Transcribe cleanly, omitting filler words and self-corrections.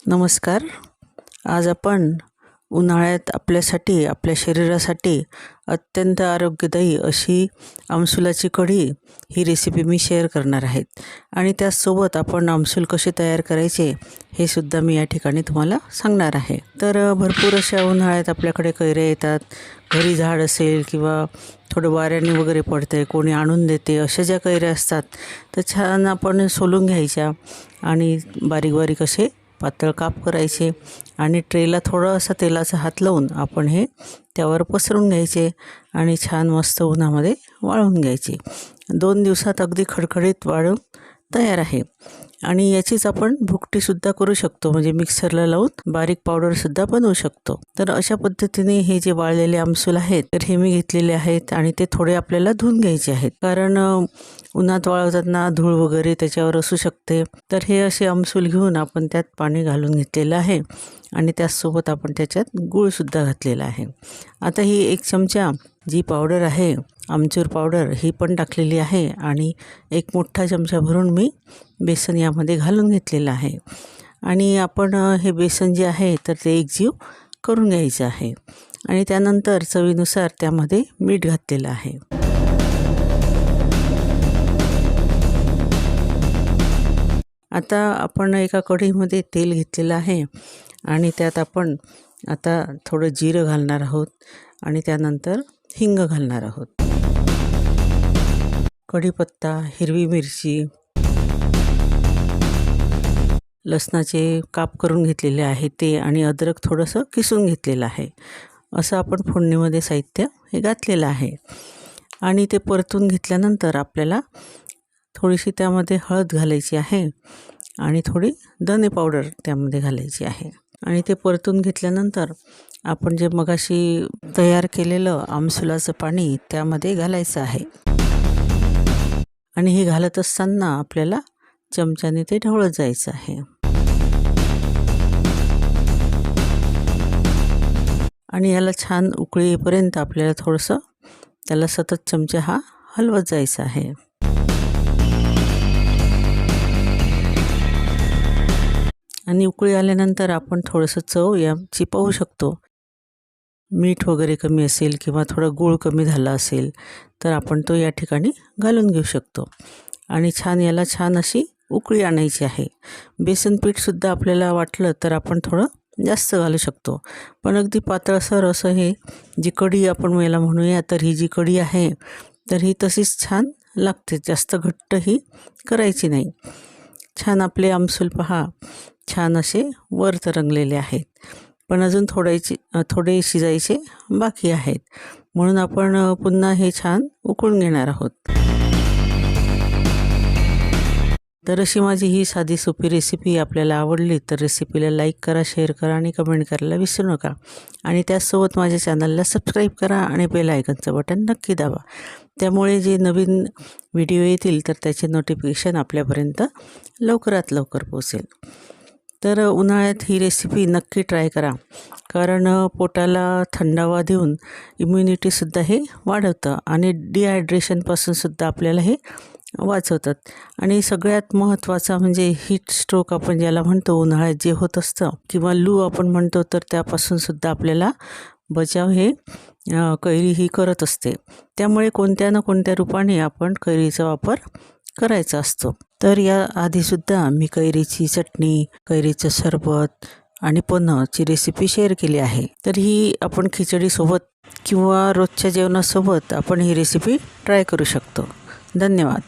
नमस्कार. आज आपण उन्हाळ्यात आपल्यासाठी, आपल्या शरीरासाठी अत्यंत आरोग्यदायी अशी आमसुलाची कढी ही रेसिपी मी शेअर करणार आहे. आणि त्याचसोबत आपण आमसूल कसे तयार करायचे हे सुद्धा मी या ठिकाणी तुम्हाला सांगणार आहे. तर भरपूर अशा उन्हाळ्यात आपल्याकडे कैऱ्या येतात. घरी झाड असेल किंवा थोडं वाऱ्याने वगैरे पडते, कोणी आणून देते, अशा ज्या कैऱ्या असतात तर छान आपण सोलून घ्यायच्या आणि बारीक बारीक असे पातळ काप करायचे आणि ट्रेला थोडं असं तेलाचा हात लावून आपण हे त्यावर पसरून घ्यायचे आणि छान मस्त उन्हामध्ये वाळवून घ्यायचे. 2 दिवसात अगदी खडखडीत वाळून तयार आहे. आणि याचीच आपण भुकटीसुद्धा करू शकतो, म्हणजे मिक्सरला लावून बारीक पावडरसुद्धा बनवू शकतो. तर अशा पद्धतीने हे जे वाळलेले आमसूल आहेत तर हे मी घेतलेले आहेत आणि ते थोडे आपल्याला धुवून घ्यायचे आहेत, कारण उन्हात वाळवताना धूळ वगैरे त्याच्यावर असू शकते. तर हे असे आमसूल घेऊन आपण त्यात पाणी घालून घेतलेलं आहे आणि त्याचसोबत आपण त्याच्यात गूळसुद्धा घातलेला आहे. आता ही 1 चमचा जी पावडर आहे आमचूर पावडर ही पण टाकलेली आहे आणि 1 मोठा चमचा भरून मी बेसन यामध्ये घालून घेतलेलं आहे. आणि आपण हे बेसन जे आहे तर ते एकजीव करून घ्यायचं आहे आणि त्यानंतर चवीनुसार त्यामध्ये मीठ घातलेलं आहे. आता आपण एका कढईमध्ये तेल घेतलेलं आहे आणि त्यात आपण आता थोडं जिरं घालणार आहोत आणि त्यानंतर हिंग घालणार आहोत. कढीपत्ता, हिरवी मिरची, लसणाचे काप करून घेतलेले आहे ते आणि अद्रक थोडंसं किसून घेतलेलं आहे. असं आपण फोडणीमध्ये साहित्य हे घातलेलं आहे. आणि ते परतून घेतल्यानंतर आपल्याला थोडीशी त्यामध्ये हळद घालायची आहे आणि थोडी धने पावडर त्यामध्ये घालायची आहे. आणि ते परतून घेतल्यानंतर आपण जे मगाशी तयार केलेलं आमसुलाचं पाणी त्यामध्ये घालायचं आहे. आणि हे घालत असताना आपल्याला चमच्याने ते ढवळत जायचं आहे. आणि याला छान उकळी येईपर्यंत आपल्याला थोडंसं त्याला सतत चमचा हा हलवत जायचा आहे. आणि उकळी आल्यानंतर आपण थोडंसं चव याची पाहू शकतो. मीठ वगैरे कमी असेल किंवा थोडा गूळ कमी झाला असेल तर आपण तो या ठिकाणी घालून घेऊ शकतो. आणि याला छान अशी उकळी आणायची आहे. बेसन पीठसुद्धा आपल्याला वाटलं तर आपण थोडं जास्त घालू शकतो, पण अगदी पातळसर असं हे जी कढी आपण याला म्हणूया, तर ही जी कढी आहे तर ही तशीच छान लागते, जास्त घट्ट ही करायची नाही. छान आपले आमसूल पहा छान असे वर तरंगलेले आहेत, पण अजून थोडे शिजायचे बाकी आहेत, म्हणून आपण पुन्हा हे छान उकळून घेणार आहोत. तर अशी माझी ही साधी सोपी रेसिपी आपल्याला आवडली तर रेसिपीला लाईक करा, शेअर करा आणि कमेंट करायला विसरू नका. आणि त्याचसोबत माझ्या चॅनलला सबस्क्राईब करा आणि बेल आयकॉनचं बटन नक्की दाबा. त्यामुळे जे नवीन व्हिडिओ येतील तर त्याचे नोटिफिकेशन आपल्यापर्यंत लवकरात लवकर पोहोचेल. तर उन्हाळ्यात ही रेसिपी नक्की ट्राय करा, कारण पोटाला थंडावा देऊन इम्युनिटीसुद्धा हे वाढवतं आणि डिहायड्रेशनपासूनसुद्धा आपल्याला हे वाचवतात. आणि सगळ्यात महत्त्वाचा म्हणजे हीट स्ट्रोक आपण ज्याला म्हणतो उन्हाळ्यात जे होत असतं, किंवा लू आपण म्हणतो, तर त्यापासूनसुद्धा आपल्याला बचाव हे कैरी ही करत असते. त्यामुळे कोणत्या ना कोणत्या रूपाने आपण कैरीचा वापर करायचा असतो. तर या आधीसुद्धा मी कैरीची चटणी, कैरीचं सरबत आणि पन्हची रेसिपी शेअर केली आहे. तर ही आपण खिचडीसोबत किंवा रोजच्या जेवणासोबत आपण ही रेसिपी ट्राय करू शकतो. धन्यवाद.